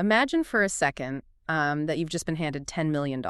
Imagine for a second that you've just been handed $10 million.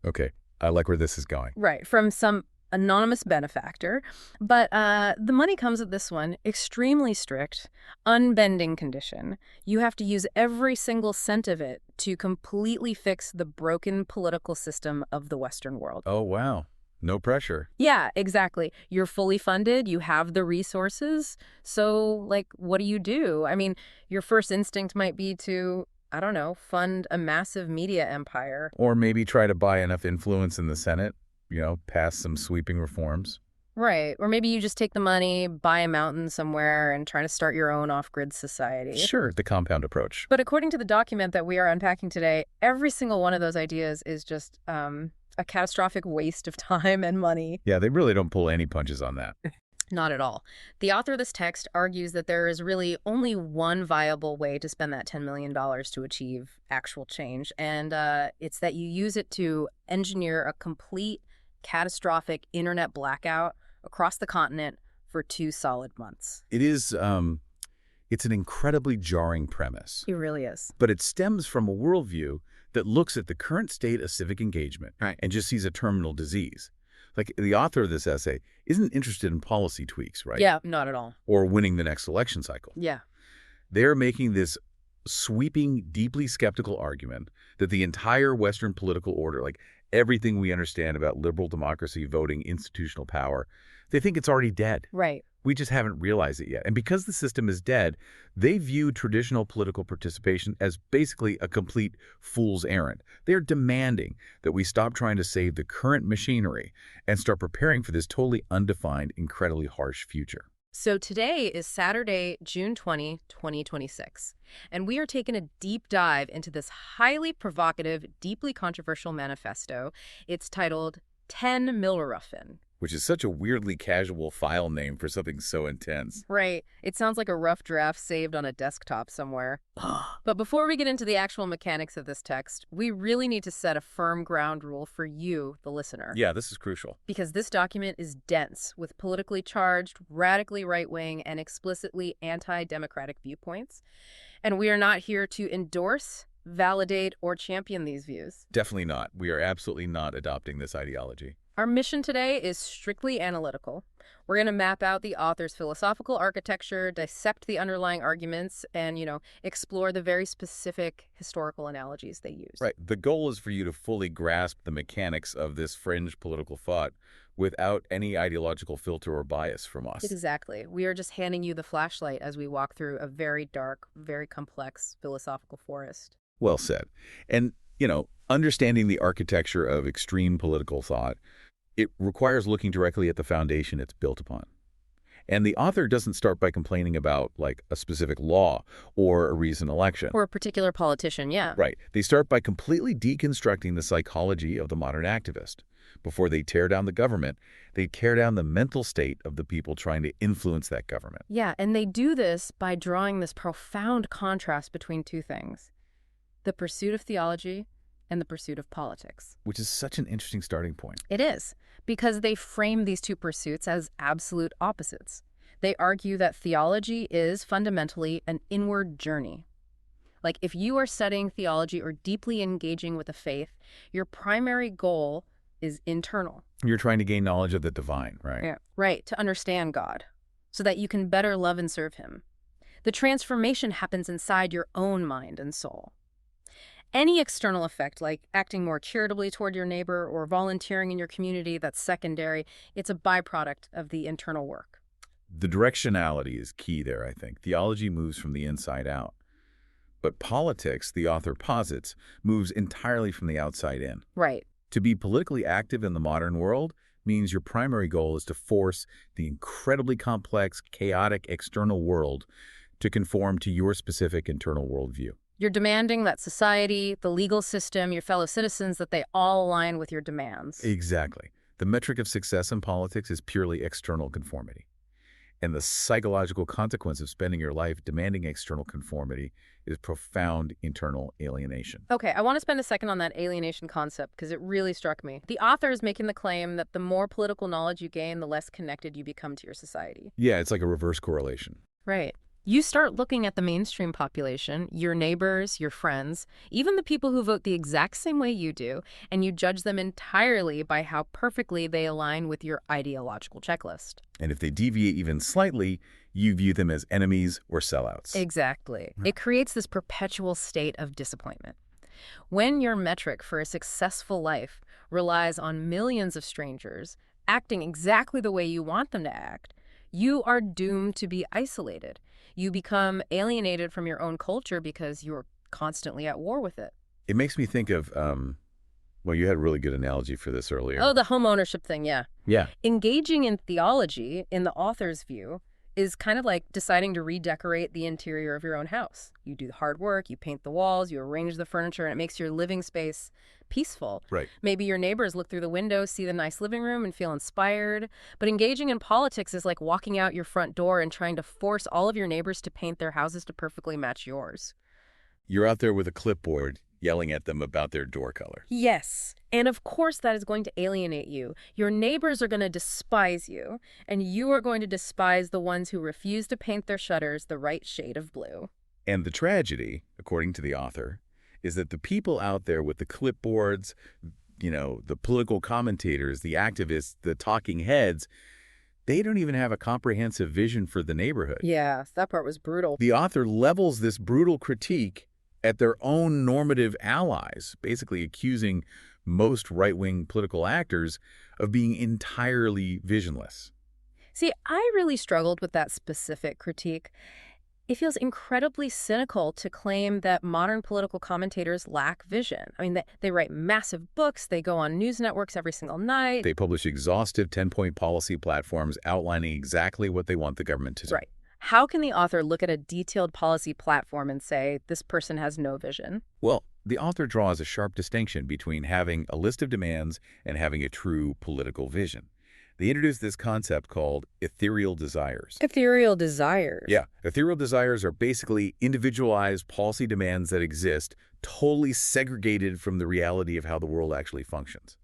Okay, I like where this is going. Right, from some anonymous benefactor. But the money comes with this one extremely strict, unbending condition. You have to use every single cent of it to completely fix the broken political system of the Western world. Oh, wow. No pressure. Yeah, exactly. You're fully funded, you have the resources. So, like, what do? I mean, your first instinct might be to, I don't know, fund a massive media empire. Or maybe try to buy enough influence in the Senate, pass some sweeping reforms. Right. Or maybe you just take the money, buy a mountain somewhere, and try to start your own off-grid society. Sure, the compound approach. But according to the document that we are unpacking today, every single one of those ideas is just a catastrophic waste of time and money. Yeah, they really don't pull any punches on that. Not at all. The author of this text argues that there is really only one viable way to spend that $10 million to achieve actual change, and it's that you use it to engineer a complete, catastrophic internet blackout across the continent for 2 solid months. It is, it's an incredibly jarring premise. It really is. But it stems from a worldview that looks at the current state of civic engagement and just sees a terminal disease. Like, the author of this essay isn't interested in policy tweaks, right? Yeah, not at all. Or winning the next election cycle. Yeah. They're making this sweeping, deeply skeptical argument that the entire Western political order, like everything we understand about liberal democracy, voting, institutional power, they think it's already dead. Right. We just haven't realized it yet. And because the system is dead, they view traditional political participation as basically a complete fool's errand. They're demanding that we stop trying to save the current machinery and start preparing for this totally undefined, incredibly harsh future. So today is Saturday, June 20, 2026, and we are taking a deep dive into this highly provocative, deeply controversial manifesto. It's titled 10 Milruffin. Which is such a weirdly casual file name for something so intense. Right. It sounds like a rough draft saved on a desktop somewhere. But before we get into the actual mechanics of this text, we really need to set a firm ground rule for you, the listener. Yeah, this is crucial. Because this document is dense with politically charged, radically right-wing, and explicitly anti-democratic viewpoints. And we are not here to endorse, validate, or champion these views. Definitely not. We are absolutely not adopting this ideology. Our mission today is strictly analytical. We're going to map out the author's philosophical architecture, dissect the underlying arguments, and, explore the very specific historical analogies they use. Right. The goal is for you to fully grasp the mechanics of this fringe political thought without any ideological filter or bias from us. Exactly. We are just handing you the flashlight as we walk through a very dark, very complex philosophical forest. Well said. And, understanding the architecture of extreme political thought, it requires looking directly at the foundation it's built upon. And the author doesn't start by complaining about, like, a specific law or a recent election. Or a particular politician, yeah. Right. They start by completely deconstructing the psychology of the modern activist. Before they tear down the government, they tear down the mental state of the people trying to influence that government. Yeah, and they do this by drawing this profound contrast between two things: the pursuit of theology and the pursuit of politics. Which is such an interesting starting point. It is, because they frame these two pursuits as absolute opposites. They argue that theology is fundamentally an inward journey. Like, if you are studying theology or deeply engaging with the faith, your primary goal is internal. You're trying to gain knowledge of the divine, right? Yeah, right, to understand God, so that you can better love and serve him. The transformation happens inside your own mind and soul. Any external effect, like acting more charitably toward your neighbor or volunteering in your community, that's secondary. It's a byproduct of the internal work. The directionality is key there, I think. Theology moves from the inside out. But politics, the author posits, moves entirely from the outside in. Right. To be politically active in the modern world means your primary goal is to force the incredibly complex, chaotic external world to conform to your specific internal worldview. You're demanding that society, the legal system, your fellow citizens, that they all align with your demands. Exactly. The metric of success in politics is purely external conformity. And the psychological consequence of spending your life demanding external conformity is profound internal alienation. Okay, I want to spend a second on that alienation concept because it really struck me. The author is making the claim that the more political knowledge you gain, the less connected you become to your society. Yeah, it's like a reverse correlation. Right. You start looking at the mainstream population, your neighbors, your friends, even the people who vote the exact same way you do, and you judge them entirely by how perfectly they align with your ideological checklist. And if they deviate even slightly, you view them as enemies or sellouts. Exactly. Right. It creates this perpetual state of disappointment. When your metric for a successful life relies on millions of strangers acting exactly the way you want them to act, you are doomed to be isolated. You become alienated from your own culture because you're constantly at war with it. It makes me think of, well, you had a really good analogy for this earlier. Oh, the home ownership thing, yeah. Yeah. Engaging in theology, in the author's view, is kind of like deciding to redecorate the interior of your own house. You do the hard work, you paint the walls, you arrange the furniture, and it makes your living space peaceful. Right. Maybe your neighbors look through the window, see the nice living room, and feel inspired. But engaging in politics is like walking out your front door and trying to force all of your neighbors to paint their houses to perfectly match yours. You're out there with a clipboard yelling at them about their door color. Yes. And of course that is going to alienate you. Your neighbors are going to despise you, and you are going to despise the ones who refuse to paint their shutters the right shade of blue. And the tragedy, according to the author, is that the people out there with the clipboards, the political commentators, the activists, the talking heads, they don't even have a comprehensive vision for the neighborhood. Yeah, that part was brutal. The author levels this brutal critique at their own normative allies, basically accusing most right-wing political actors of being entirely visionless. See, I really struggled with that specific critique. It feels incredibly cynical to claim that modern political commentators lack vision. I mean, they write massive books, they go on news networks every single night. They publish exhaustive 10-point policy platforms outlining exactly what they want the government to do. Right. How can the author look at a detailed policy platform and say, this person has no vision? Well, the author draws a sharp distinction between having a list of demands and having a true political vision. They introduced this concept called ethereal desires. Ethereal desires. Yeah, ethereal desires are basically individualized policy demands that exist, totally segregated from the reality of how the world actually functions.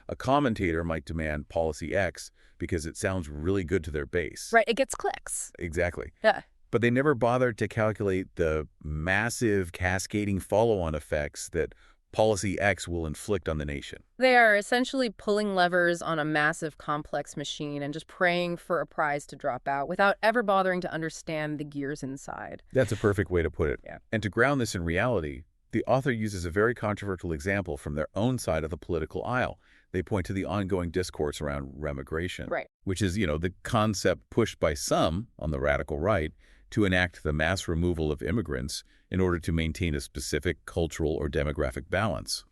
A commentator might demand policy X because it sounds really good to their base. Right, it gets clicks. Exactly. Yeah. But they never bothered to calculate the massive cascading follow-on effects that policy X will inflict on the nation. They are essentially pulling levers on a massive, complex machine and just praying for a prize to drop out without ever bothering to understand the gears inside. That's a perfect way to put it. Yeah. And to ground this in reality, the author uses a very controversial example from their own side of the political aisle. They point to the ongoing discourse around remigration, Right. which is, the concept pushed by some on the radical right to enact the mass removal of immigrants in order to maintain a specific cultural or demographic balance.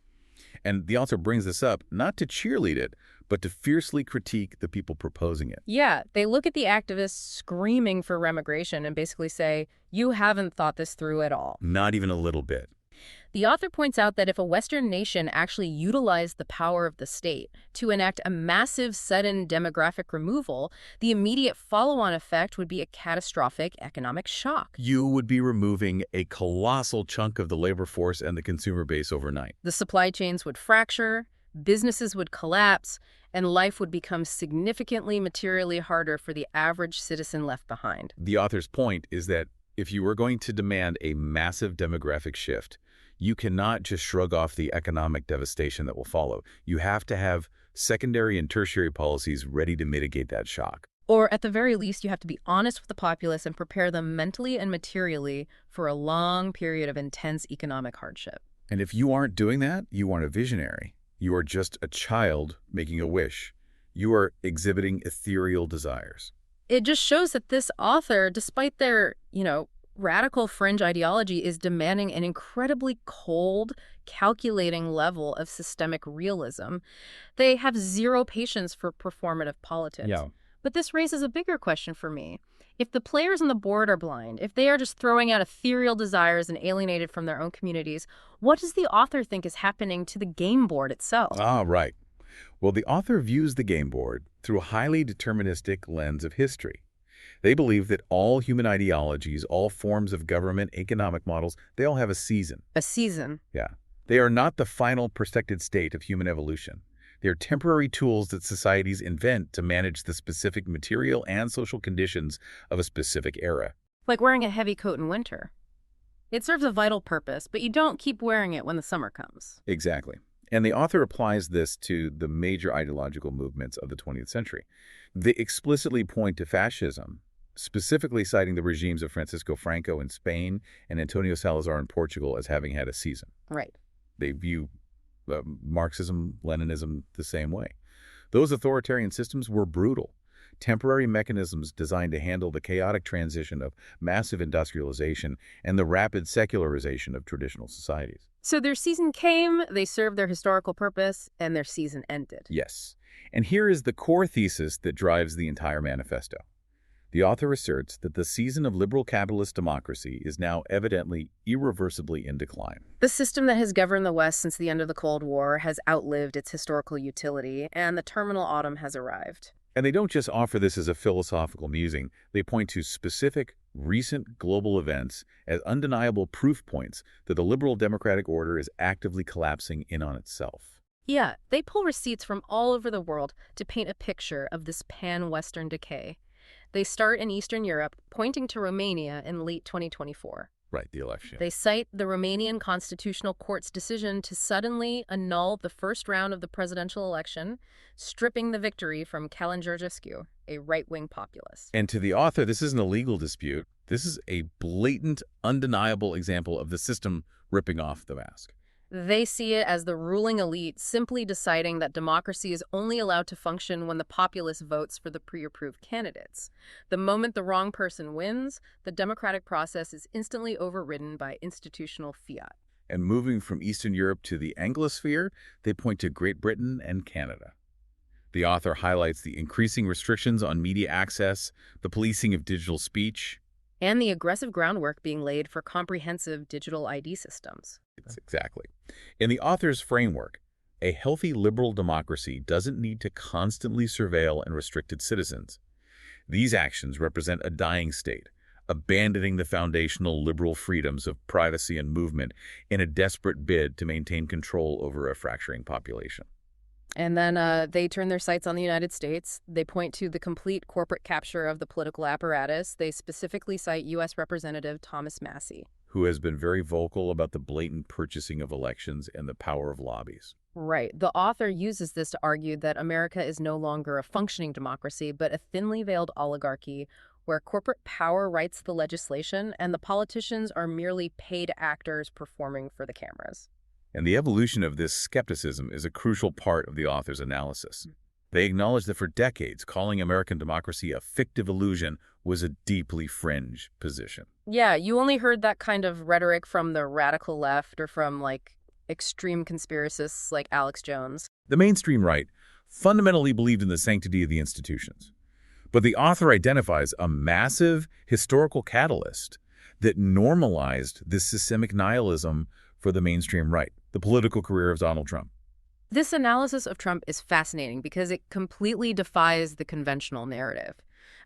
And the author brings this up not to cheerlead it, but to fiercely critique the people proposing it. Yeah, they look at the activists screaming for remigration and basically say, you haven't thought this through at all. Not even a little bit. The author points out that if a Western nation actually utilized the power of the state to enact a massive sudden demographic removal, the immediate follow-on effect would be a catastrophic economic shock. You would be removing a colossal chunk of the labor force and the consumer base overnight. The supply chains would fracture, businesses would collapse, and life would become significantly materially harder for the average citizen left behind. The author's point is that if you were going to demand a massive demographic shift, you cannot just shrug off the economic devastation that will follow. You have to have secondary and tertiary policies ready to mitigate that shock. Or at the very least, you have to be honest with the populace and prepare them mentally and materially for a long period of intense economic hardship. And if you aren't doing that, you aren't a visionary. You are just a child making a wish. You are exhibiting ethereal desires. It just shows that this author, despite their, radical fringe ideology, is demanding an incredibly cold, calculating level of systemic realism. They have zero patience for performative politics. Yeah. But this raises a bigger question for me. If the players on the board are blind, if they are just throwing out ethereal desires and alienated from their own communities, what does the author think is happening to the game board itself? Ah, right. Well, the author views the game board through a highly deterministic lens of history. They believe that all human ideologies, all forms of government, economic models, they all have a season. A season. Yeah. They are not the final perfected state of human evolution. They are temporary tools that societies invent to manage the specific material and social conditions of a specific era. Like wearing a heavy coat in winter. It serves a vital purpose, but you don't keep wearing it when the summer comes. Exactly. And the author applies this to the major ideological movements of the 20th century. They explicitly point to fascism, specifically citing the regimes of Francisco Franco in Spain and Antonio Salazar in Portugal as having had a season. Right. They view Marxism, Leninism the same way. Those authoritarian systems were brutal, temporary mechanisms designed to handle the chaotic transition of massive industrialization and the rapid secularization of traditional societies. So their season came, they served their historical purpose, and their season ended. Yes. And here is the core thesis that drives the entire manifesto. The author asserts that the season of liberal capitalist democracy is now evidently irreversibly in decline. The system that has governed the West since the end of the Cold War has outlived its historical utility, and the terminal autumn has arrived. And they don't just offer this as a philosophical musing. They point to specific, recent global events as undeniable proof points that the liberal democratic order is actively collapsing in on itself. Yeah, they pull receipts from all over the world to paint a picture of this pan-Western decay. They start in Eastern Europe, pointing to Romania in late 2024. Right, the election. They cite the Romanian Constitutional Court's decision to suddenly annul the first round of the presidential election, stripping the victory from Călin Georgescu, a right-wing populist. And to the author, this isn't a legal dispute. This is a blatant, undeniable example of the system ripping off the mask. They see it as the ruling elite simply deciding that democracy is only allowed to function when the populace votes for the pre-approved candidates. The moment the wrong person wins, the democratic process is instantly overridden by institutional fiat. And moving from Eastern Europe to the Anglosphere, they point to Great Britain and Canada. The author highlights the increasing restrictions on media access, the policing of digital speech, and the aggressive groundwork being laid for comprehensive digital ID systems. Exactly. In the author's framework, a healthy liberal democracy doesn't need to constantly surveil and restrict its citizens. These actions represent a dying state, abandoning the foundational liberal freedoms of privacy and movement in a desperate bid to maintain control over a fracturing population. And then they turn their sights on the United States. They point to the complete corporate capture of the political apparatus. They specifically cite U.S. Representative Thomas Massie, who has been very vocal about the blatant purchasing of elections and the power of lobbies. Right. The author uses this to argue that America is no longer a functioning democracy, but a thinly veiled oligarchy where corporate power writes the legislation and the politicians are merely paid actors performing for the cameras. And the evolution of this skepticism is a crucial part of the author's analysis. They acknowledge that for decades, calling American democracy a fictive illusion was a deeply fringe position. Yeah, you only heard that kind of rhetoric from the radical left or from, extreme conspiracists like Alex Jones. The mainstream right fundamentally believed in the sanctity of the institutions. But the author identifies a massive historical catalyst that normalized this systemic nihilism for the mainstream right, the political career of Donald Trump. This analysis of Trump is fascinating because it completely defies the conventional narrative.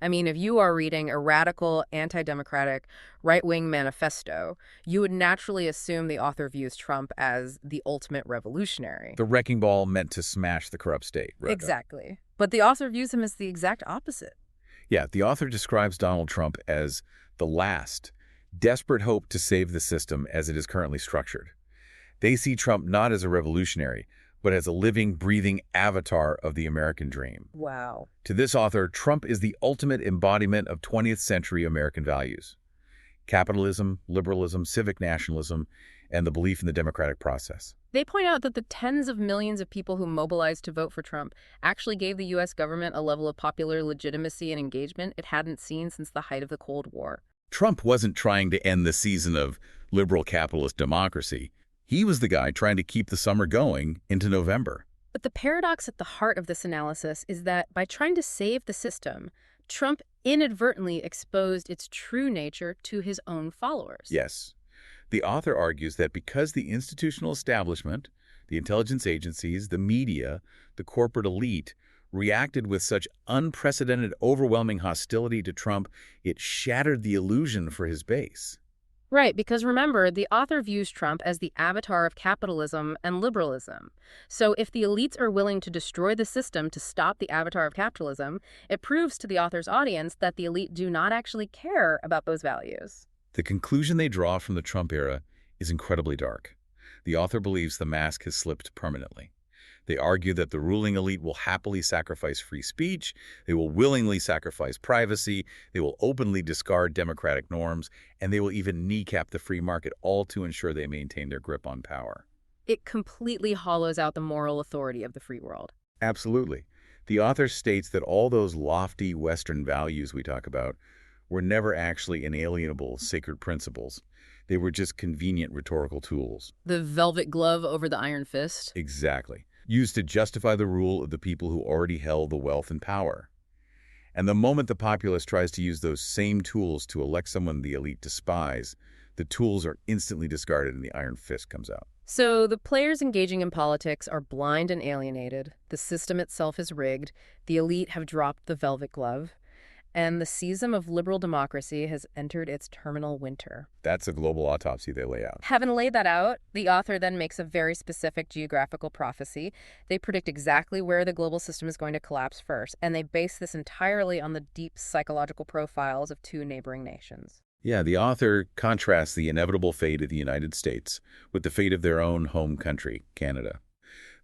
I mean, if you are reading a radical, anti-democratic, right-wing manifesto, you would naturally assume the author views Trump as the ultimate revolutionary. The wrecking ball meant to smash the corrupt state. Right? Exactly. But the author views him as the exact opposite. Yeah, the author describes Donald Trump as the last, desperate hope to save the system as it is currently structured. They see Trump not as a revolutionary, but as a living, breathing avatar of the American dream. Wow. To this author, Trump is the ultimate embodiment of 20th century American values: capitalism, liberalism, civic nationalism, and the belief in the democratic process. They point out that the tens of millions of people who mobilized to vote for Trump actually gave the U.S. government a level of popular legitimacy and engagement it hadn't seen since the height of the Cold War. Trump wasn't trying to end the season of liberal capitalist democracy. He was the guy trying to keep the summer going into November. But the paradox at the heart of this analysis is that by trying to save the system, Trump inadvertently exposed its true nature to his own followers. Yes. The author argues that because the institutional establishment, the intelligence agencies, the media, the corporate elite reacted with such unprecedented, overwhelming hostility to Trump, it shattered the illusion for his base. Right, because remember, the author views Trump as the avatar of capitalism and liberalism. So if the elites are willing to destroy the system to stop the avatar of capitalism, it proves to the author's audience that the elite do not actually care about those values. The conclusion they draw from the Trump era is incredibly dark. The author believes the mask has slipped permanently. They argue that the ruling elite will happily sacrifice free speech, they will willingly sacrifice privacy, they will openly discard democratic norms, and they will even kneecap the free market, all to ensure they maintain their grip on power. It completely hollows out the moral authority of the free world. Absolutely. The author states that all those lofty Western values we talk about were never actually inalienable sacred principles. They were just convenient rhetorical tools. The velvet glove over the iron fist? Exactly. Used to justify the rule of the people who already held the wealth and power. And the moment the populace tries to use those same tools to elect someone the elite despise, the tools are instantly discarded and the iron fist comes out. So the players engaging in politics are blind and alienated. The system itself is rigged. The elite have dropped the velvet glove. And the season of liberal democracy has entered its terminal winter. That's a global autopsy they lay out. Having laid that out, the author then makes a very specific geographical prophecy. They predict exactly where the global system is going to collapse first, and they base this entirely on the deep psychological profiles of two neighboring nations. Yeah, the author contrasts the inevitable fate of the United States with the fate of their own home country, Canada.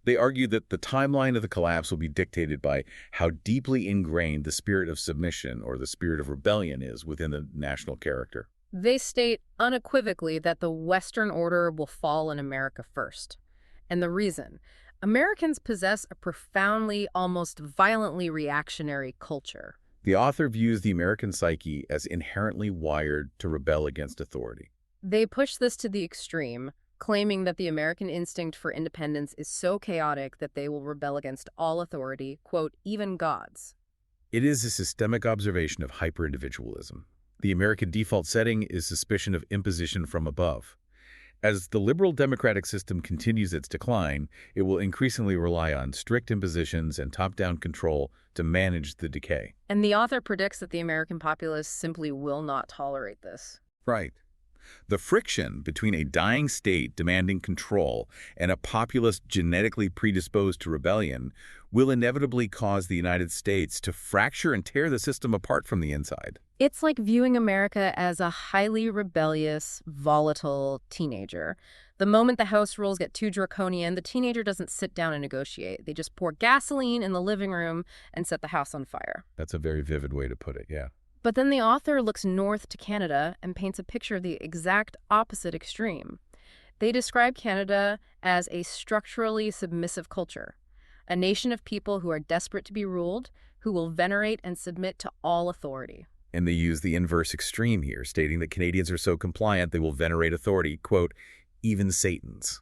They argue that the timeline of the collapse will be dictated by how deeply ingrained the spirit of submission or the spirit of rebellion is within the national character. They state unequivocally that the Western order will fall in America first. And the reason? Americans possess a profoundly, almost violently reactionary culture. The author views the American psyche as inherently wired to rebel against authority. They push this to the extreme, claiming that the American instinct for independence is so chaotic that they will rebel against all authority, quote, even gods. It is a systemic observation of hyper-individualism. The American default setting is suspicion of imposition from above. As the liberal democratic system continues its decline, it will increasingly rely on strict impositions and top-down control to manage the decay. And the author predicts that the American populace simply will not tolerate this. Right. The friction between a dying state demanding control and a populace genetically predisposed to rebellion will inevitably cause the United States to fracture and tear the system apart from the inside. It's like viewing America as a highly rebellious, volatile teenager. The moment the house rules get too draconian, the teenager doesn't sit down and negotiate. They just pour gasoline in the living room and set the house on fire. That's a very vivid way to put it, yeah. But then the author looks north to Canada and paints a picture of the exact opposite extreme. They describe Canada as a structurally submissive culture, a nation of people who are desperate to be ruled, who will venerate and submit to all authority. And they use the inverse extreme here, stating that Canadians are so compliant they will venerate authority, quote, even Satan's.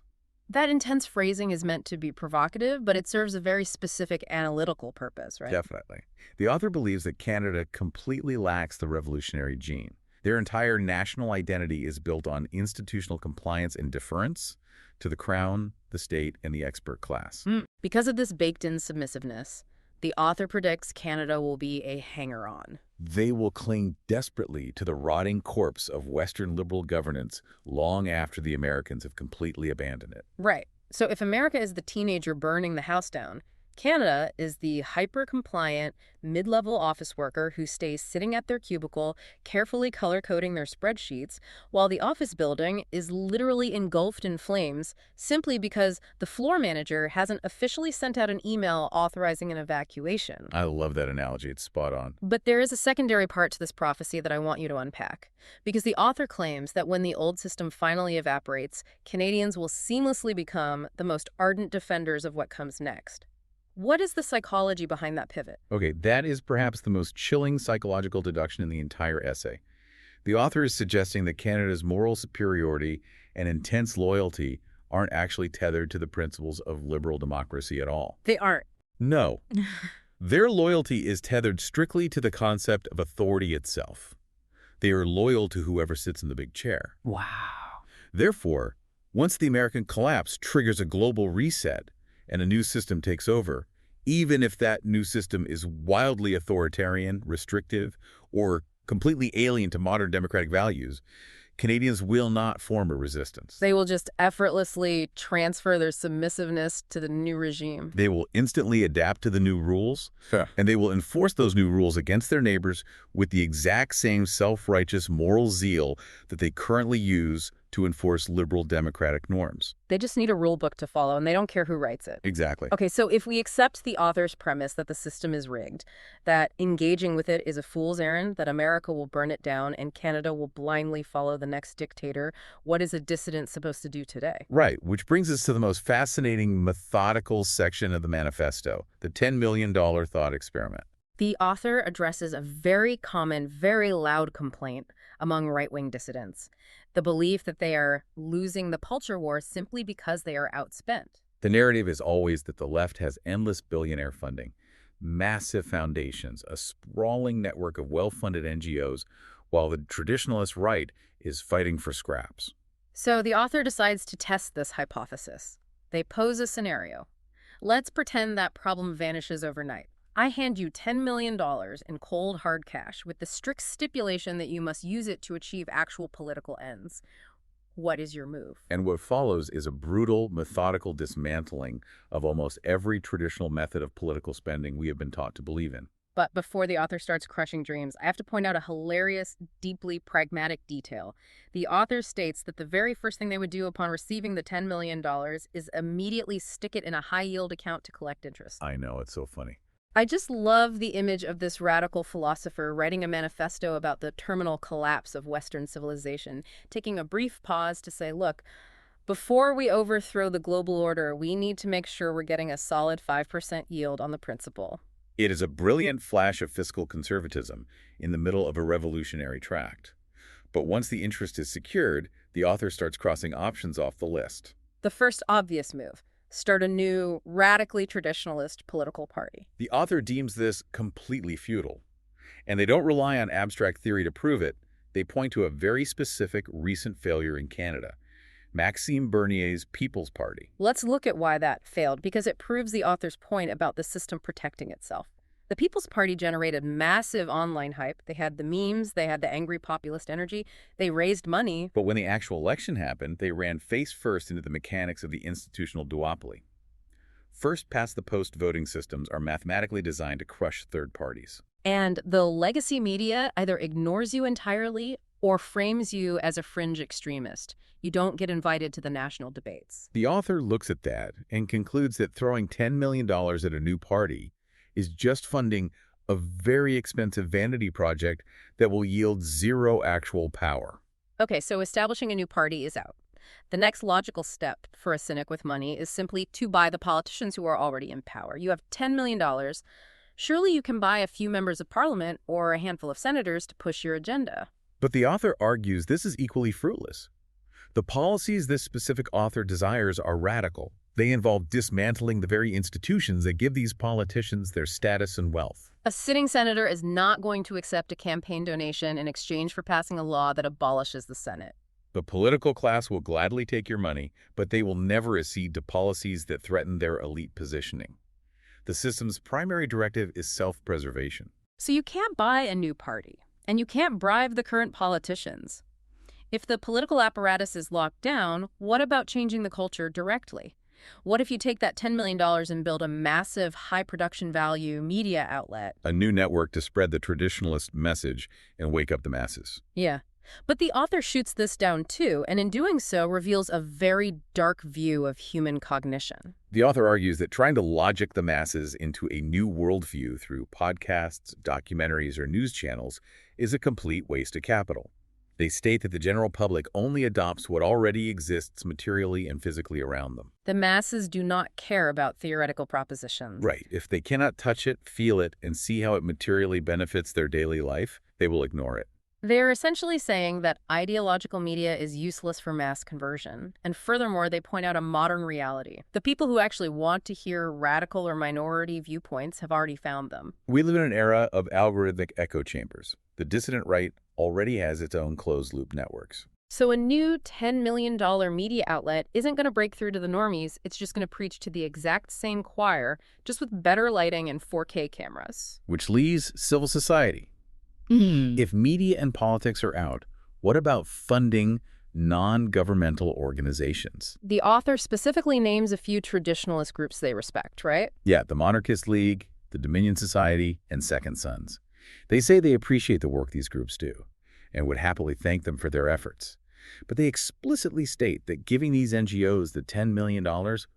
That intense phrasing is meant to be provocative, but it serves a very specific analytical purpose, right? Definitely. The author believes that Canada completely lacks the revolutionary gene. Their entire national identity is built on institutional compliance and deference to the crown, the state, and the expert class. Because of this baked-in submissiveness, the author predicts Canada will be a hanger-on. They will cling desperately to the rotting corpse of Western liberal governance long after the Americans have completely abandoned it. Right. So if America is the teenager burning the house down, Canada is the hyper-compliant, mid-level office worker who stays sitting at their cubicle, carefully color-coding their spreadsheets, while the office building is literally engulfed in flames simply because the floor manager hasn't officially sent out an email authorizing an evacuation. I love that analogy. It's spot on. But there is a secondary part to this prophecy that I want you to unpack, because the author claims that when the old system finally evaporates, Canadians will seamlessly become the most ardent defenders of what comes next. What is the psychology behind that pivot? Okay, that is perhaps the most chilling psychological deduction in the entire essay. The author is suggesting that Canada's moral superiority and intense loyalty aren't actually tethered to the principles of liberal democracy at all. They aren't. No. Their loyalty is tethered strictly to the concept of authority itself. They are loyal to whoever sits in the big chair. Wow. Therefore, once the American collapse triggers a global reset and a new system takes over, even if that new system is wildly authoritarian, restrictive, or completely alien to modern democratic values, Canadians will not form a resistance. They will just effortlessly transfer their submissiveness to the new regime. They will instantly adapt to the new rules, and they will enforce those new rules against their neighbors with the exact same self-righteous moral zeal that they currently use to enforce liberal democratic norms. They just need a rule book to follow, and they don't care who writes it. Exactly. Okay, so if we accept the author's premise that the system is rigged, that engaging with it is a fool's errand, that America will burn it down and Canada will blindly follow the next dictator, what is a dissident supposed to do today? Right, which brings us to the most fascinating methodical section of the manifesto, the $10 million thought experiment. The author addresses a very common, very loud complaint among right-wing dissidents, the belief that they are losing the culture war simply because they are outspent. The narrative is always that the left has endless billionaire funding, massive foundations, a sprawling network of well-funded NGOs, while the traditionalist right is fighting for scraps. So the author decides to test this hypothesis. They pose a scenario. Let's pretend that problem vanishes overnight. I hand you $10 million in cold, hard cash with the strict stipulation that you must use it to achieve actual political ends. What is your move? And what follows is a brutal, methodical dismantling of almost every traditional method of political spending we have been taught to believe in. But before the author starts crushing dreams, I have to point out a hilarious, deeply pragmatic detail. The author states that the very first thing they would do upon receiving the $10 million is immediately stick it in a high-yield account to collect interest. I know, it's so funny. I just love the image of this radical philosopher writing a manifesto about the terminal collapse of Western civilization, taking a brief pause to say, look, before we overthrow the global order, we need to make sure we're getting a solid 5% yield on the principal. It is a brilliant flash of fiscal conservatism in the middle of a revolutionary tract. But once the interest is secured, the author starts crossing options off the list. The first obvious move: start a new, radically traditionalist political party. The author deems this completely futile. And they don't rely on abstract theory to prove it. They point to a very specific recent failure in Canada, Maxime Bernier's People's Party. Let's look at why that failed, because it proves the author's point about the system protecting itself. The People's Party generated massive online hype. They had the memes, they had the angry populist energy, they raised money. But when the actual election happened, they ran face first into the mechanics of the institutional duopoly. First-past-the-post voting systems are mathematically designed to crush third parties. And the legacy media either ignores you entirely or frames you as a fringe extremist. You don't get invited to the national debates. The author looks at that and concludes that throwing $10 million at a new party is just funding a very expensive vanity project that will yield zero actual power. Okay, so establishing a new party is out. The next logical step for a cynic with money is simply to buy the politicians who are already in power. You have $10 million. Surely you can buy a few members of parliament or a handful of senators to push your agenda. But the author argues this is equally fruitless. The policies this specific author desires are radical. They involve dismantling the very institutions that give these politicians their status and wealth. A sitting senator is not going to accept a campaign donation in exchange for passing a law that abolishes the Senate. The political class will gladly take your money, but they will never accede to policies that threaten their elite positioning. The system's primary directive is self-preservation. So you can't buy a new party, and you can't bribe the current politicians. If the political apparatus is locked down, what about changing the culture directly? What if you take that $10 million and build a massive, high production value media outlet? A new network to spread the traditionalist message and wake up the masses. Yeah. But the author shoots this down too, and in doing so reveals a very dark view of human cognition. The author argues that trying to logic the masses into a new worldview through podcasts, documentaries, or news channels is a complete waste of capital. They state that the general public only adopts what already exists materially and physically around them. The masses do not care about theoretical propositions. Right. If they cannot touch it, feel it, and see how it materially benefits their daily life, they will ignore it. They're essentially saying that ideological media is useless for mass conversion. And furthermore, they point out a modern reality. The people who actually want to hear radical or minority viewpoints have already found them. We live in an era of algorithmic echo chambers. The dissident right already has its own closed-loop networks. So a new $10 million media outlet isn't going to break through to the normies. It's just going to preach to the exact same choir, just with better lighting and 4K cameras. Which leaves civil society. If media and politics are out, What about funding non-governmental organizations? The author specifically names a few traditionalist groups they respect, right? Yeah, the Monarchist League, the Dominion Society, and Second Sons. They say they appreciate the work these groups do and would happily thank them for their efforts. But they explicitly state that giving these NGOs the $10 million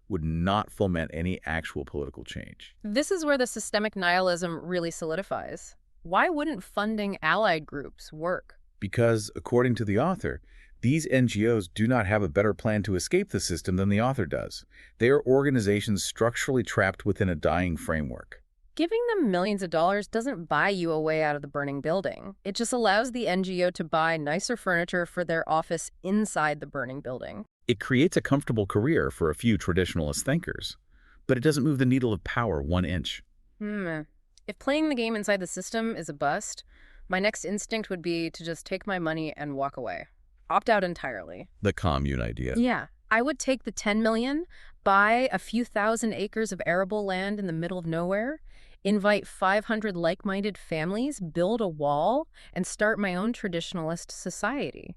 would not foment any actual political change. This is where the systemic nihilism really solidifies. Why wouldn't funding allied groups work? Because, according to the author, these NGOs do not have a better plan to escape the system than the author does. They are organizations structurally trapped within a dying framework. Giving them millions of dollars doesn't buy you a way out of the burning building. It just allows the NGO to buy nicer furniture for their office inside the burning building. It creates a comfortable career for a few traditionalist thinkers, but it doesn't move the needle of power 1 inch. If playing the game inside the system is a bust, my next instinct would be to just take my money and walk away. Opt out entirely. The commune idea. Yeah. I would take the 10 million, buy a few thousand acres of arable land in the middle of nowhere, invite 500 like-minded families, build a wall, and start my own traditionalist society.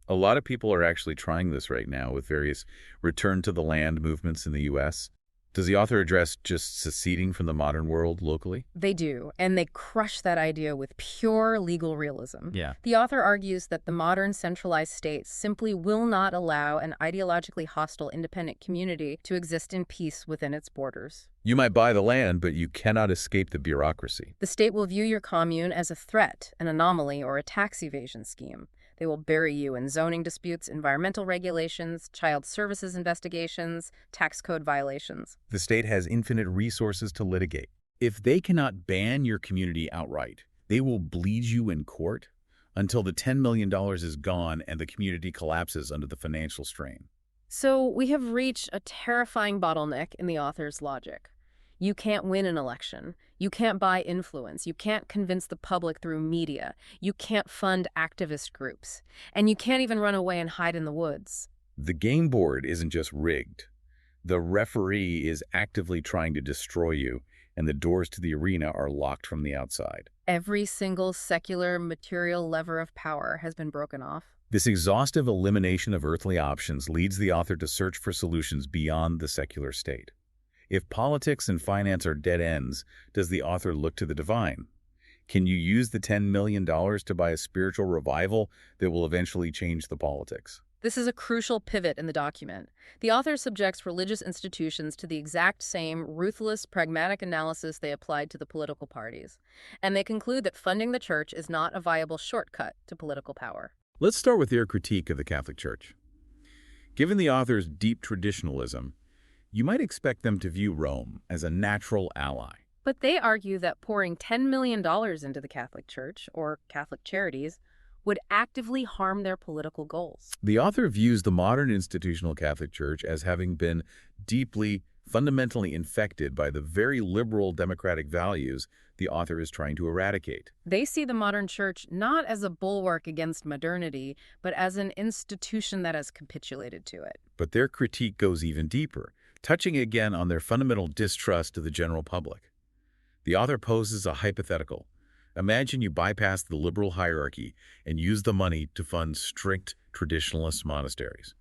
A lot of people are actually trying this right now with various return to the land movements in the U.S. Does the author address just seceding from the modern world locally? They do, and they crush that idea with pure legal realism. Yeah. The author argues that the modern centralized state simply will not allow an ideologically hostile independent community to exist in peace within its borders. You might buy the land, but you cannot escape the bureaucracy. The state will view your commune as a threat, an anomaly, or a tax evasion scheme. They will bury you in zoning disputes, environmental regulations, child services investigations, tax code violations. The state has infinite resources to litigate. If they cannot ban your community outright, they will bleed you in court until the $10 million is gone and the community collapses under the financial strain. So we have reached a terrifying bottleneck in the author's logic. You can't win an election. You can't buy influence. You can't convince the public through media. You can't fund activist groups. And you can't even run away and hide in the woods. The game board isn't just rigged. The referee is actively trying to destroy you, and the doors to the arena are locked from the outside. Every single secular material lever of power has been broken off. This exhaustive elimination of earthly options leads the author to search for solutions beyond the secular state. If politics and finance are dead ends, does the author look to the divine? Can you use the $10 million to buy a spiritual revival that will eventually change the politics? This is a crucial pivot in the document. The author subjects religious institutions to the exact same ruthless, pragmatic analysis they applied to the political parties. And they conclude that funding the church is not a viable shortcut to political power. Let's start with their critique of the Catholic Church. Given the author's deep traditionalism, you might expect them to view Rome as a natural ally. But they argue that pouring $10 million into the Catholic Church, or Catholic charities, would actively harm their political goals. The author views the modern institutional Catholic Church as having been deeply, fundamentally infected by the very liberal democratic values the author is trying to eradicate. They see the modern church not as a bulwark against modernity, but as an institution that has capitulated to it. But their critique goes even deeper, touching again on their fundamental distrust of the general public. The author poses a hypothetical. Imagine you bypass the liberal hierarchy and use the money to fund strict traditionalist monasteries.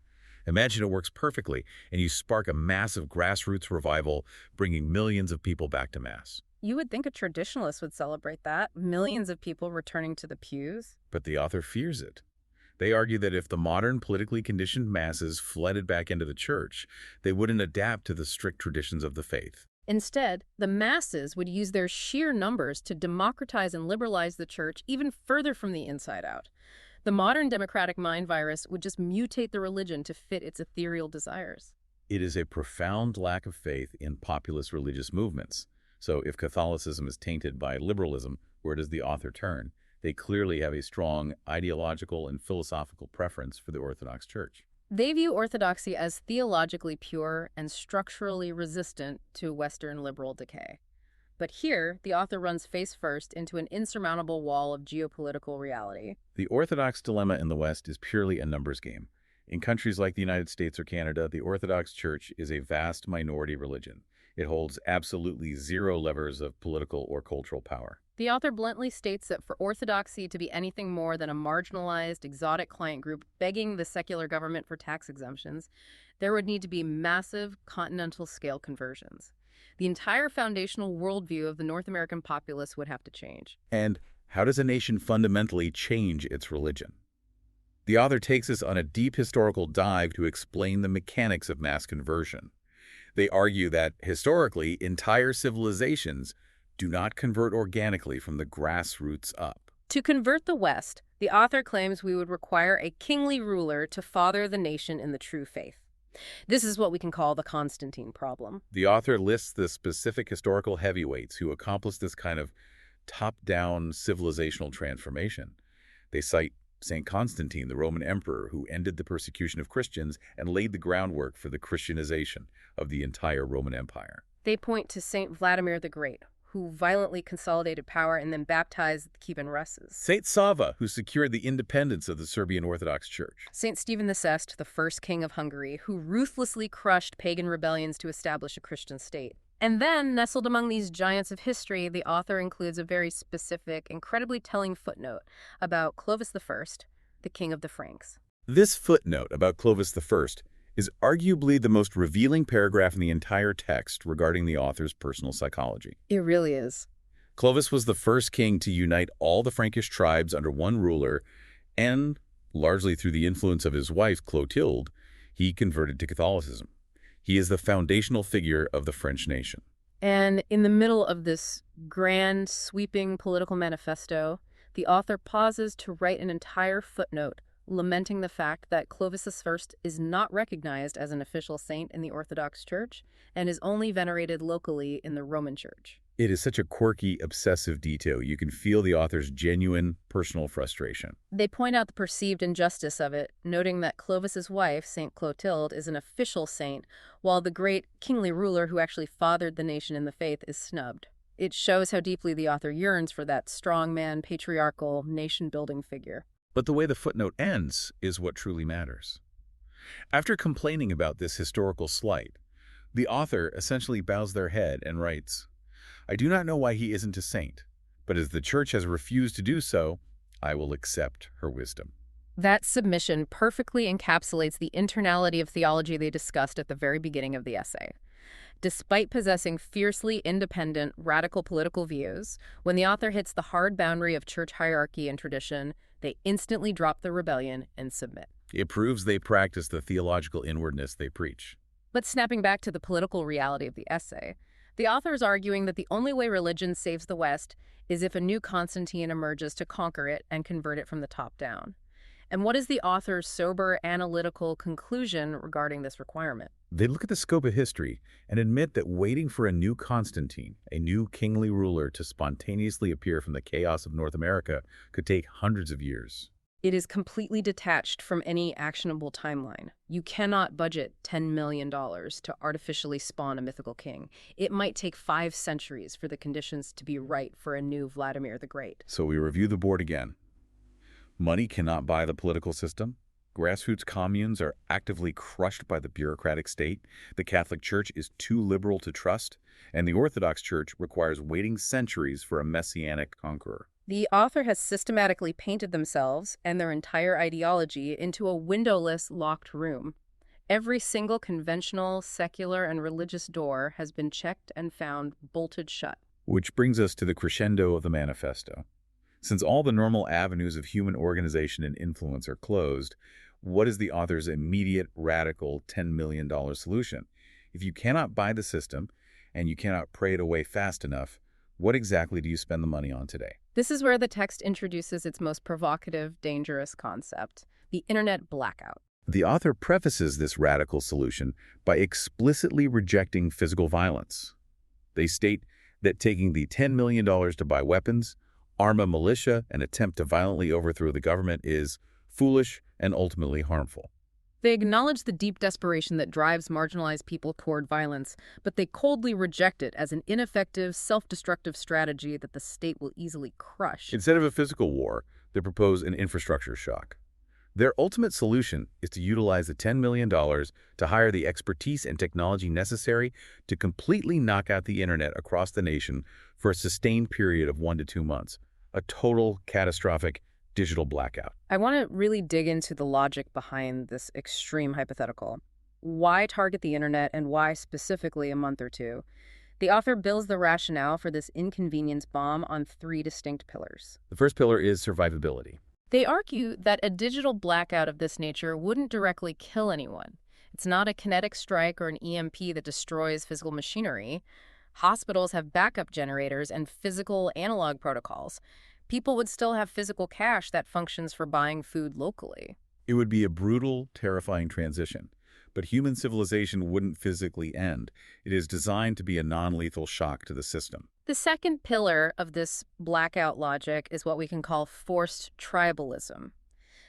Imagine it works perfectly and you spark a massive grassroots revival, bringing millions of people back to Mass. You would think a traditionalist would celebrate that, millions of people returning to the pews. But the author fears it. They argue that if the modern politically conditioned masses flooded back into the church, they wouldn't adapt to the strict traditions of the faith. Instead, the masses would use their sheer numbers to democratize and liberalize the church even further from the inside out. The modern democratic mind virus would just mutate the religion to fit its ethereal desires. It is a profound lack of faith in populist religious movements. So if Catholicism is tainted by liberalism, where does the author turn? They clearly have a strong ideological and philosophical preference for the Orthodox Church. They view orthodoxy as theologically pure and structurally resistant to Western liberal decay. But here, the author runs face first into an insurmountable wall of geopolitical reality. The Orthodox dilemma in the West is purely a numbers game. In countries like the United States or Canada, the Orthodox Church is a vast minority religion. It holds absolutely zero levers of political or cultural power. The author bluntly states that for orthodoxy to be anything more than a marginalized, exotic client group begging the secular government for tax exemptions, there would need to be massive continental scale conversions. The entire foundational worldview of the North American populace would have to change. And how does a nation fundamentally change its religion? The author takes us on a deep historical dive to explain the mechanics of mass conversion. They argue that, historically, entire civilizations do not convert organically from the grassroots up. To convert the West, the author claims we would require a kingly ruler to father the nation in the true faith. This is what we can call the Constantine problem. The author lists the specific historical heavyweights who accomplished this kind of top-down civilizational transformation. They cite St. Constantine, the Roman emperor, who ended the persecution of Christians and laid the groundwork for the Christianization of the entire Roman Empire. They point to St. Vladimir the Great, who violently consolidated power and then baptized the Kievan Russes. St. Sava, who secured the independence of the Serbian Orthodox Church. St. Stephen VI, the first king of Hungary, who ruthlessly crushed pagan rebellions to establish a Christian state. And then, nestled among these giants of history, the author includes a very specific, incredibly telling footnote about Clovis I, the king of the Franks. This footnote about Clovis I is arguably the most revealing paragraph in the entire text regarding the author's personal psychology. It really is. Clovis was the first king to unite all the Frankish tribes under one ruler, and, largely through the influence of his wife, Clotilde, he converted to Catholicism. He is the foundational figure of the French nation. And in the middle of this grand, sweeping political manifesto, the author pauses to write an entire footnote lamenting the fact that Clovis I is not recognized as an official saint in the Orthodox Church and is only venerated locally in the Roman Church. It is such a quirky, obsessive detail. You can feel the author's genuine personal frustration. They point out the perceived injustice of it, noting that Clovis's wife, St. Clotilde, is an official saint, while the great kingly ruler who actually fathered the nation in the faith is snubbed. It shows how deeply the author yearns for that strongman, patriarchal, nation-building figure. But the way the footnote ends is what truly matters. After complaining about this historical slight, the author essentially bows their head and writes, "I do not know why he isn't a saint, but as the Church has refused to do so, I will accept her wisdom." That submission perfectly encapsulates the internality of theology they discussed at the very beginning of the essay. Despite possessing fiercely independent, radical political views, when the author hits the hard boundary of church hierarchy and tradition, they instantly drop the rebellion and submit. It proves they practice the theological inwardness they preach. But snapping back to the political reality of the essay, the author is arguing that the only way religion saves the West is if a new Constantine emerges to conquer it and convert it from the top down. And what is the author's sober, analytical conclusion regarding this requirement? They look at the scope of history and admit that waiting for a new Constantine, a new kingly ruler, to spontaneously appear from the chaos of North America could take hundreds of years. It is completely detached from any actionable timeline. You cannot budget $10 million to artificially spawn a mythical king. It might take 5 centuries for the conditions to be right for a new Vladimir the Great. So we review the board again. Money cannot buy the political system. Grassroots communes are actively crushed by the bureaucratic state. The Catholic Church is too liberal to trust. And the Orthodox Church requires waiting centuries for a messianic conqueror. The author has systematically painted themselves and their entire ideology into a windowless, locked room. Every single conventional, secular, and religious door has been checked and found bolted shut. Which brings us to the crescendo of the manifesto. Since all the normal avenues of human organization and influence are closed, what is the author's immediate, radical $10 million solution? If you cannot buy the system and you cannot pray it away fast enough, what exactly do you spend the money on today? This is where the text introduces its most provocative, dangerous concept, the internet blackout. The author prefaces this radical solution by explicitly rejecting physical violence. They state that taking the $10 million to buy weapons, arm a militia, and attempt to violently overthrow the government is foolish and ultimately harmful. They acknowledge the deep desperation that drives marginalized people toward violence, but they coldly reject it as an ineffective, self-destructive strategy that the state will easily crush. Instead of a physical war, they propose an infrastructure shock. Their ultimate solution is to utilize the $10 million to hire the expertise and technology necessary to completely knock out the internet across the nation for a sustained period of 1 to 2 months, a total catastrophic digital blackout. I want to really dig into the logic behind this extreme hypothetical. Why target the internet and why specifically a month or two? The author builds the rationale for this inconvenience bomb on three distinct pillars. The first pillar is survivability. They argue that a digital blackout of this nature wouldn't directly kill anyone. It's not a kinetic strike or an EMP that destroys physical machinery. Hospitals have backup generators and physical analog protocols. People would still have physical cash that functions for buying food locally. It would be a brutal, terrifying transition. But human civilization wouldn't physically end. It is designed to be a non-lethal shock to the system. The second pillar of this blackout logic is what we can call forced tribalism.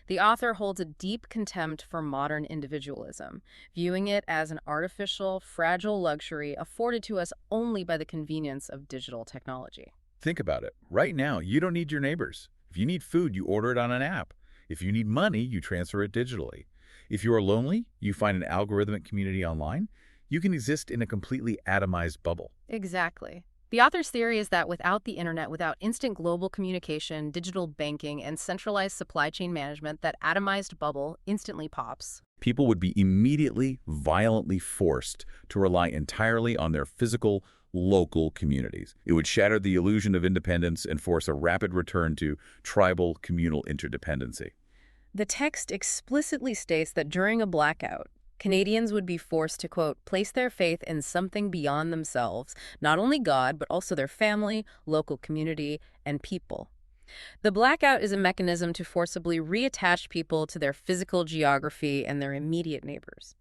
The author holds a deep contempt for modern individualism, viewing it as an artificial, fragile luxury afforded to us only by the convenience of digital technology. Think about it. Right now, you don't need your neighbors. If you need food, you order it on an app. If you need money, you transfer it digitally. If you are lonely, you find an algorithmic community online. You can exist in a completely atomized bubble. Exactly. The author's theory is that without the internet, without instant global communication, digital banking, and centralized supply chain management, that atomized bubble instantly pops. People would be immediately, violently forced to rely entirely on their physical, local communities. It would shatter the illusion of independence and force a rapid return to tribal, communal interdependency. The text explicitly states that during a blackout, Canadians would be forced to, quote, place their faith in something beyond themselves, not only God, but also their family, local community, and people. The blackout is a mechanism to forcibly reattach people to their physical geography and their immediate neighbors.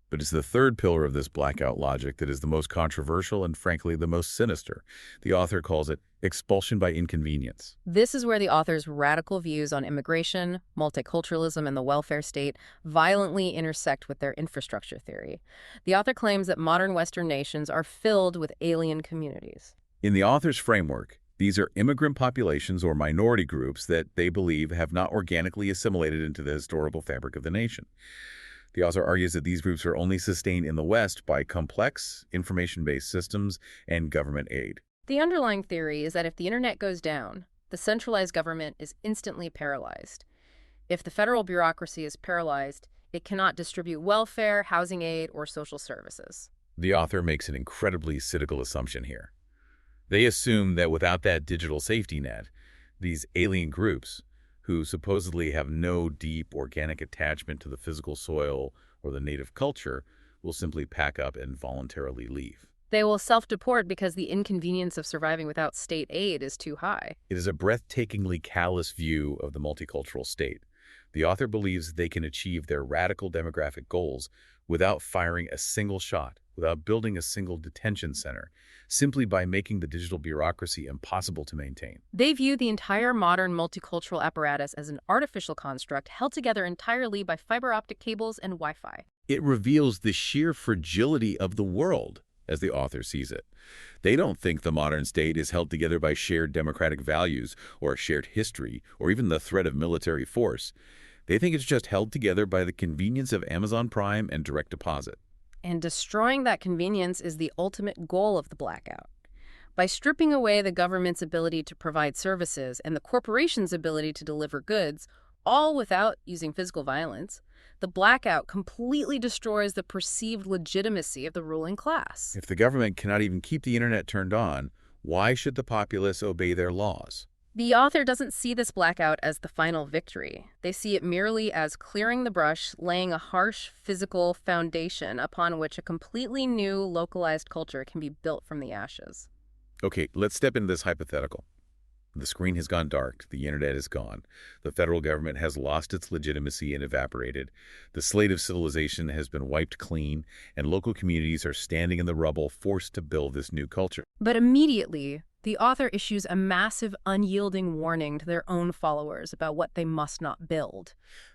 But it's the third pillar of this blackout logic that is the most controversial and, frankly, the most sinister. The author calls it expulsion by inconvenience. This is where the author's radical views on immigration, multiculturalism, and the welfare state violently intersect with their infrastructure theory. The author claims that modern Western nations are filled with alien communities. In the author's framework, these are immigrant populations or minority groups that they believe have not organically assimilated into the historical fabric of the nation. The author argues that these groups are only sustained in the West by complex, information-based systems and government aid. The underlying theory is that if the internet goes down, the centralized government is instantly paralyzed. If the federal bureaucracy is paralyzed, it cannot distribute welfare, housing aid, or social services. The author makes an incredibly cynical assumption here. They assume that without that digital safety net, these alien groups, who supposedly have no deep organic attachment to the physical soil or the native culture, will simply pack up and voluntarily leave. They will self-deport because the inconvenience of surviving without state aid is too high. It is a breathtakingly callous view of the multicultural state. The author believes they can achieve their radical demographic goals without firing a single shot, without building a single detention center, simply by making the digital bureaucracy impossible to maintain. They view the entire modern multicultural apparatus as an artificial construct held together entirely by fiber optic cables and Wi-Fi. It reveals the sheer fragility of the world, as the author sees it. They don't think the modern state is held together by shared democratic values or a shared history or even the threat of military force. They think it's just held together by the convenience of Amazon Prime and direct deposit. And destroying that convenience is the ultimate goal of the blackout. By stripping away the government's ability to provide services and the corporation's ability to deliver goods, all without using physical violence, the blackout completely destroys the perceived legitimacy of the ruling class. If the government cannot even keep the internet turned on, why should the populace obey their laws? The author doesn't see this blackout as the final victory. They see it merely as clearing the brush, laying a harsh physical foundation upon which a completely new localized culture can be built from the ashes. Okay, let's step into this hypothetical. The screen has gone dark. The internet is gone. The federal government has lost its legitimacy and evaporated. The slate of civilization has been wiped clean, and local communities are standing in the rubble, forced to build this new culture. But immediately, the author issues a massive, unyielding warning to their own followers about what they must not build.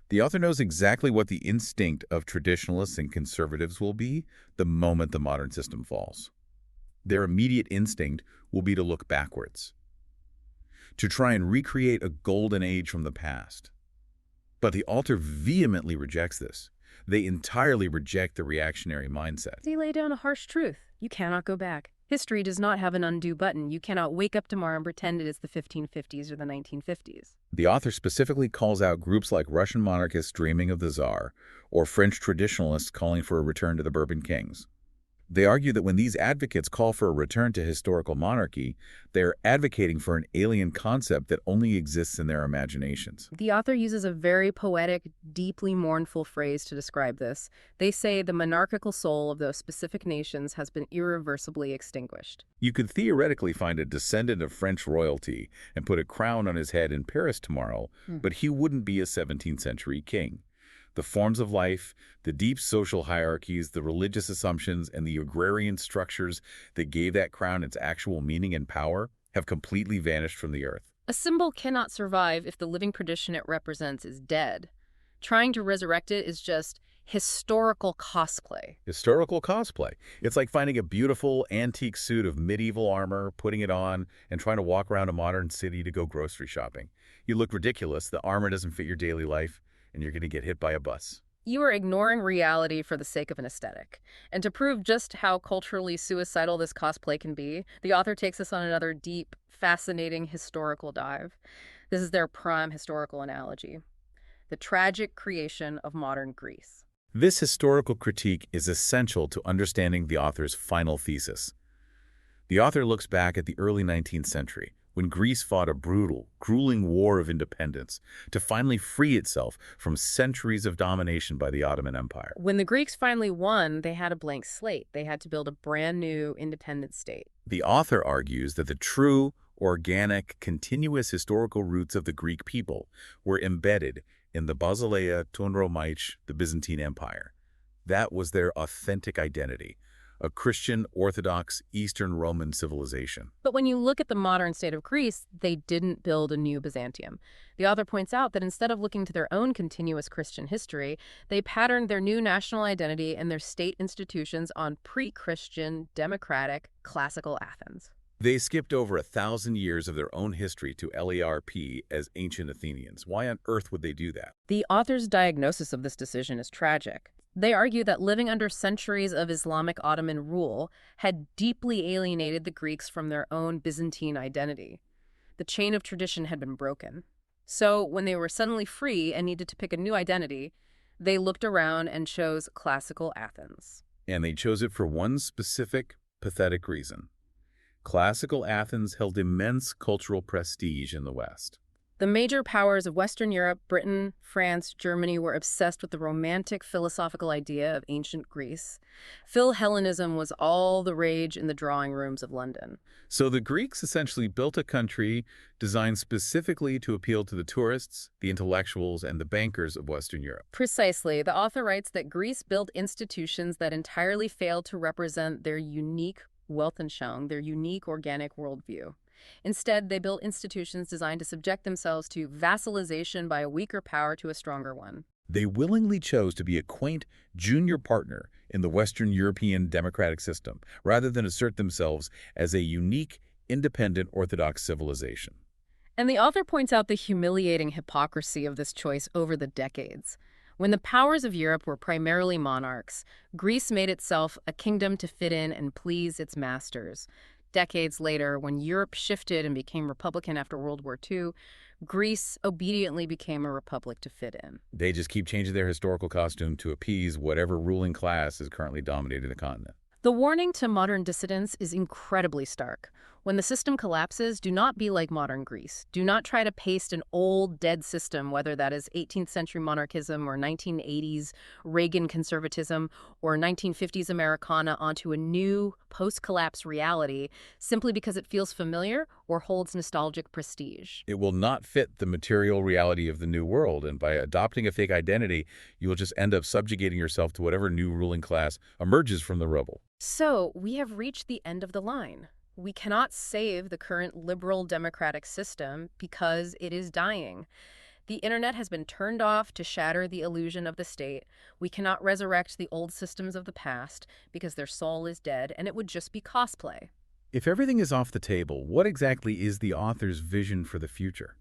The author knows exactly what the instinct of traditionalists and conservatives will be the moment the modern system falls. Their immediate instinct will be to look backwards, to try and recreate a golden age from the past. But the author vehemently rejects this. They entirely reject the reactionary mindset. They lay down a harsh truth. You cannot go back. History does not have an undo button. You cannot wake up tomorrow and pretend it is the 1550s or the 1950s. The author specifically calls out groups like Russian monarchists dreaming of the Tsar or French traditionalists calling for a return to the Bourbon kings. They argue that when these advocates call for a return to historical monarchy, they are advocating for an alien concept that only exists in their imaginations. The author uses a very poetic, deeply mournful phrase to describe this. They say the monarchical soul of those specific nations has been irreversibly extinguished. You could theoretically find a descendant of French royalty and put a crown on his head in Paris tomorrow, but he wouldn't be a 17th century king. The forms of life, the deep social hierarchies, the religious assumptions, and the agrarian structures that gave that crown its actual meaning and power have completely vanished from the earth. A symbol cannot survive if the living tradition it represents is dead. Trying to resurrect it is just historical cosplay. Historical cosplay. It's like finding a beautiful antique suit of medieval armor, putting it on, and trying to walk around a modern city to go grocery shopping. You look ridiculous, the armor doesn't fit your daily life, and you're going to get hit by a bus. You are ignoring reality for the sake of an aesthetic. And to prove just how culturally suicidal this cosplay can be, the author takes us on another deep, fascinating historical dive. This is their prime historical analogy: the tragic creation of modern Greece. This historical critique is essential to understanding the author's final thesis. The author looks back at the early 19th century, when Greece fought a brutal, grueling war of independence to finally free itself from centuries of domination by the Ottoman Empire. When the Greeks finally won, they had a blank slate. They had to build a brand new independent state. The author argues that the true, organic, continuous historical roots of the Greek people were embedded in the Basileia Tounromaich, the Byzantine Empire. That was their authentic identity, a Christian, Orthodox, Eastern Roman civilization. But when you look at the modern state of Greece, they didn't build a new Byzantium. The author points out that instead of looking to their own continuous Christian history, they patterned their new national identity and their state institutions on pre-Christian, democratic, classical Athens. They skipped over 1,000 years of their own history to LARP as ancient Athenians. Why on earth would they do that? The author's diagnosis of this decision is tragic. They argue that living under centuries of Islamic Ottoman rule had deeply alienated the Greeks from their own Byzantine identity. The chain of tradition had been broken. So when they were suddenly free and needed to pick a new identity, they looked around and chose classical Athens. And they chose it for one specific, pathetic reason. Classical Athens held immense cultural prestige in the West. The major powers of Western Europe, Britain, France, Germany, were obsessed with the romantic philosophical idea of ancient Greece. Philhellenism was all the rage in the drawing rooms of London. So the Greeks essentially built a country designed specifically to appeal to the tourists, the intellectuals, and the bankers of Western Europe. Precisely. The author writes that Greece built institutions that entirely failed to represent their unique Weltanschauung, their unique organic worldview. Instead, they built institutions designed to subject themselves to vassalization by a weaker power to a stronger one. They willingly chose to be a quaint junior partner in the Western European democratic system, rather than assert themselves as a unique, independent Orthodox civilization. And the author points out the humiliating hypocrisy of this choice over the decades. When the powers of Europe were primarily monarchs, Greece made itself a kingdom to fit in and please its masters. Decades later, when Europe shifted and became Republican after World War II, Greece obediently became a republic to fit in. They just keep changing their historical costume to appease whatever ruling class is currently dominating the continent. The warning to modern dissidents is incredibly stark. When the system collapses, do not be like modern Greece. Do not try to paste an old, dead system, whether that is 18th century monarchism or 1980s Reagan conservatism or 1950s Americana, onto a new, post-collapse reality simply because it feels familiar or holds nostalgic prestige. It will not fit the material reality of the new world, and by adopting a fake identity, you will just end up subjugating yourself to whatever new ruling class emerges from the rubble. So, we have reached the end of the line. We cannot save the current liberal democratic system because it is dying. The internet has been turned off to shatter the illusion of the state. We cannot resurrect the old systems of the past because their soul is dead, and it would just be cosplay. If everything is off the table, what exactly is the author's vision for the future?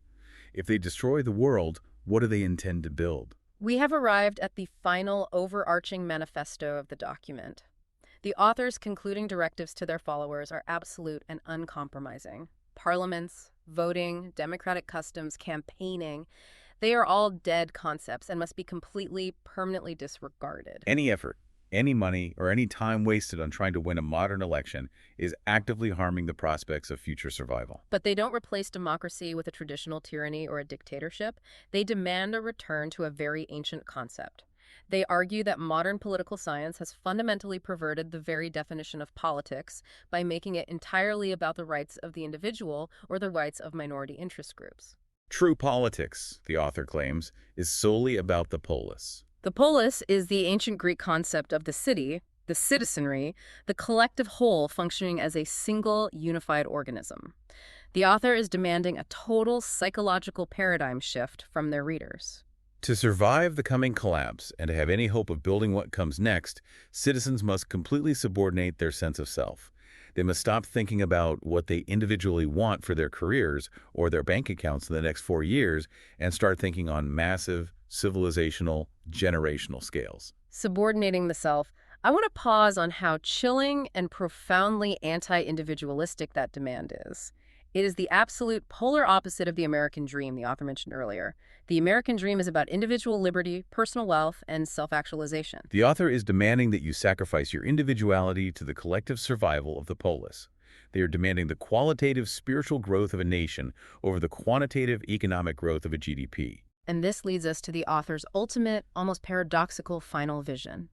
If they destroy the world, What do they intend to build? We have arrived at the final overarching manifesto of the document. The author's concluding directives to their followers are absolute and uncompromising. Parliaments, voting, democratic customs, campaigning, they are all dead concepts and must be completely, permanently disregarded. Any effort, any money, or any time wasted on trying to win a modern election is actively harming the prospects of future survival. But they don't replace democracy with a traditional tyranny or a dictatorship. They demand a return to a very ancient concept. They argue that modern political science has fundamentally perverted the very definition of politics by making it entirely about the rights of the individual or the rights of minority interest groups. True politics, the author claims, is solely about the polis. The polis is the ancient Greek concept of the city, the citizenry, the collective whole functioning as a single unified organism. The author is demanding a total psychological paradigm shift from their readers. To survive the coming collapse and to have any hope of building what comes next, citizens must completely subordinate their sense of self. They must stop thinking about what they individually want for their careers or their bank accounts in the next 4 years and start thinking on massive, civilizational, generational scales. Subordinating the self, I want to pause on how chilling and profoundly anti-individualistic that demand is. It is the absolute polar opposite of the American dream the author mentioned earlier. The American dream is about individual liberty, personal wealth, and self-actualization. The author is demanding that you sacrifice your individuality to the collective survival of the polis. They are demanding the qualitative spiritual growth of a nation over the quantitative economic growth of a GDP. And this leads us to the author's ultimate, almost paradoxical final vision.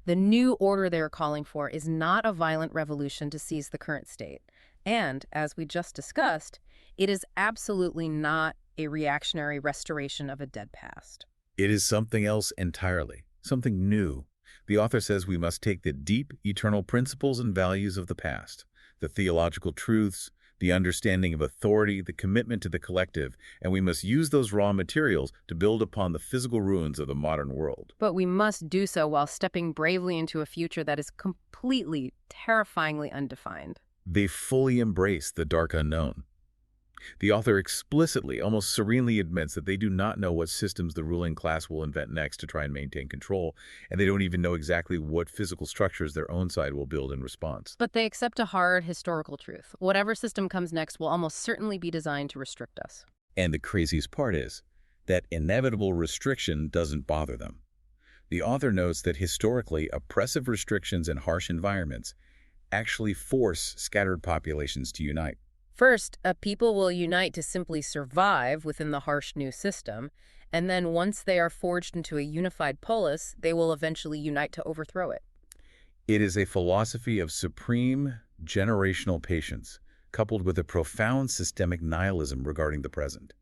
The new order they are calling for is not a violent revolution to seize the current state. And, as we just discussed, it is absolutely not a reactionary restoration of a dead past. It is something else entirely, something new. The author says we must take the deep, eternal principles and values of the past, the theological truths, the understanding of authority, the commitment to the collective, and we must use those raw materials to build upon the physical ruins of the modern world. But we must do so while stepping bravely into a future that is completely, terrifyingly undefined. They fully embrace the dark unknown. The author explicitly, almost serenely admits that they do not know what systems the ruling class will invent next to try and maintain control, and they don't even know exactly what physical structures their own side will build in response. But they accept a hard historical truth. Whatever system comes next will almost certainly be designed to restrict us. And the craziest part is that inevitable restriction doesn't bother them. The author notes that historically, oppressive restrictions and harsh environments actually force scattered populations to unite. First, a people will unite to simply survive within the harsh new system, and then once they are forged into a unified polis, they will eventually unite to overthrow it. It is a philosophy of supreme generational patience, coupled with a profound systemic nihilism regarding the present.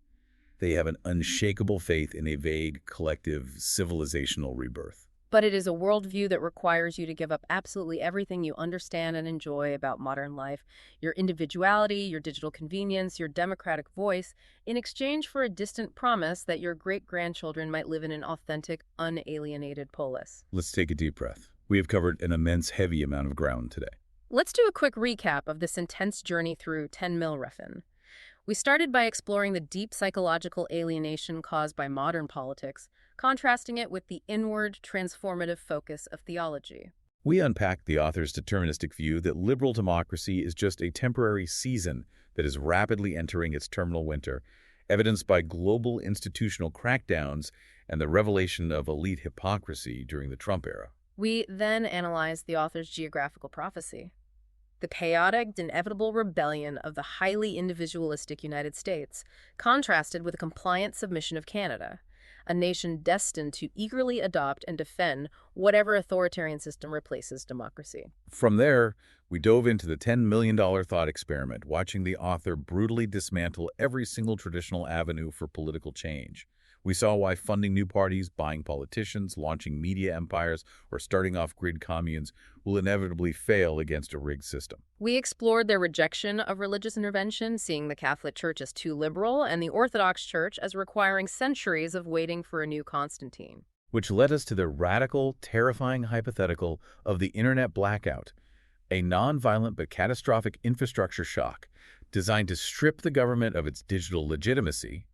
They have an unshakable faith in a vague, collective, civilizational rebirth. But it is a worldview that requires you to give up absolutely everything you understand and enjoy about modern life, your individuality, your digital convenience, your democratic voice, in exchange for a distant promise that your great-grandchildren might live in an authentic, unalienated polis. Let's take a deep breath. We have covered an immense, heavy amount of ground today. Let's do a quick recap of this intense journey through 10 Millreffen. We started by exploring the deep psychological alienation caused by modern politics, contrasting it with the inward, transformative focus of theology. We unpacked the author's deterministic view that liberal democracy is just a temporary season that is rapidly entering its terminal winter, evidenced by global institutional crackdowns and the revelation of elite hypocrisy during the Trump era. We then analyzed the author's geographical prophecy, the chaotic, inevitable rebellion of the highly individualistic United States, contrasted with a compliant submission of Canada, a nation destined to eagerly adopt and defend whatever authoritarian system replaces democracy. From there, we dove into the $10 million thought experiment, watching the author brutally dismantle every single traditional avenue for political change. We saw why funding new parties, buying politicians, launching media empires, or starting off grid communes will inevitably fail against a rigged system. We explored their rejection of religious intervention, seeing the Catholic Church as too liberal and the Orthodox Church as requiring centuries of waiting for a new Constantine. Which led us to the radical, terrifying hypothetical of the internet blackout, a non-violent but catastrophic infrastructure shock designed to strip the government of its digital legitimacy,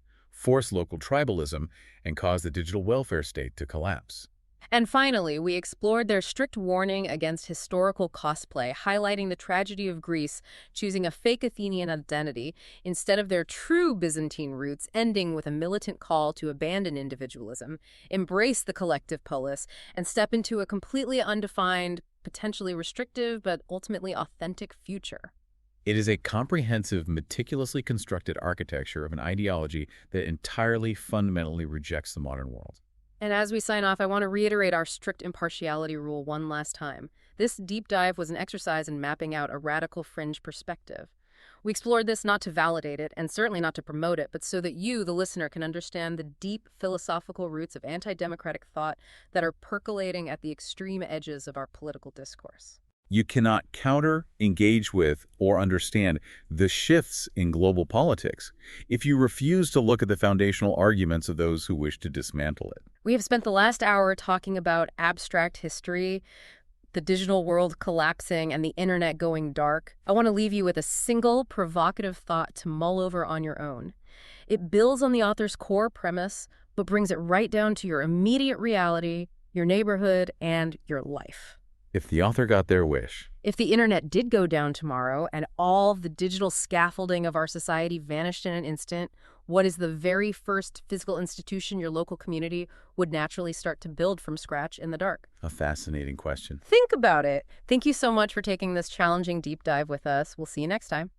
force local tribalism, and cause the digital welfare state to collapse. And finally, we explored their strict warning against historical cosplay, highlighting the tragedy of Greece choosing a fake Athenian identity instead of their true Byzantine roots, ending with a militant call to abandon individualism, embrace the collective polis, and step into a completely undefined, potentially restrictive, but ultimately authentic future. It is a comprehensive, meticulously constructed architecture of an ideology that entirely fundamentally rejects the modern world. And as we sign off, I want to reiterate our strict impartiality rule one last time. This deep dive was an exercise in mapping out a radical fringe perspective. We explored this not to validate it, and certainly not to promote it, but so that you, the listener, can understand the deep philosophical roots of anti-democratic thought that are percolating at the extreme edges of our political discourse. You cannot counter, engage with, or understand the shifts in global politics if you refuse to look at the foundational arguments of those who wish to dismantle it. We have spent the last hour talking about abstract history, the digital world collapsing, and the internet going dark. I want to leave you with a single provocative thought to mull over on your own. It builds on the author's core premise, but brings it right down to your immediate reality, your neighborhood, and your life. If the author got their wish, If the internet did go down tomorrow and all the digital scaffolding of our society vanished in an instant, what is the very first physical institution your local community would naturally start to build from scratch in the dark? a fascinating question. Think about it. Thank you so much for taking this challenging deep dive with us. We'll see you next time.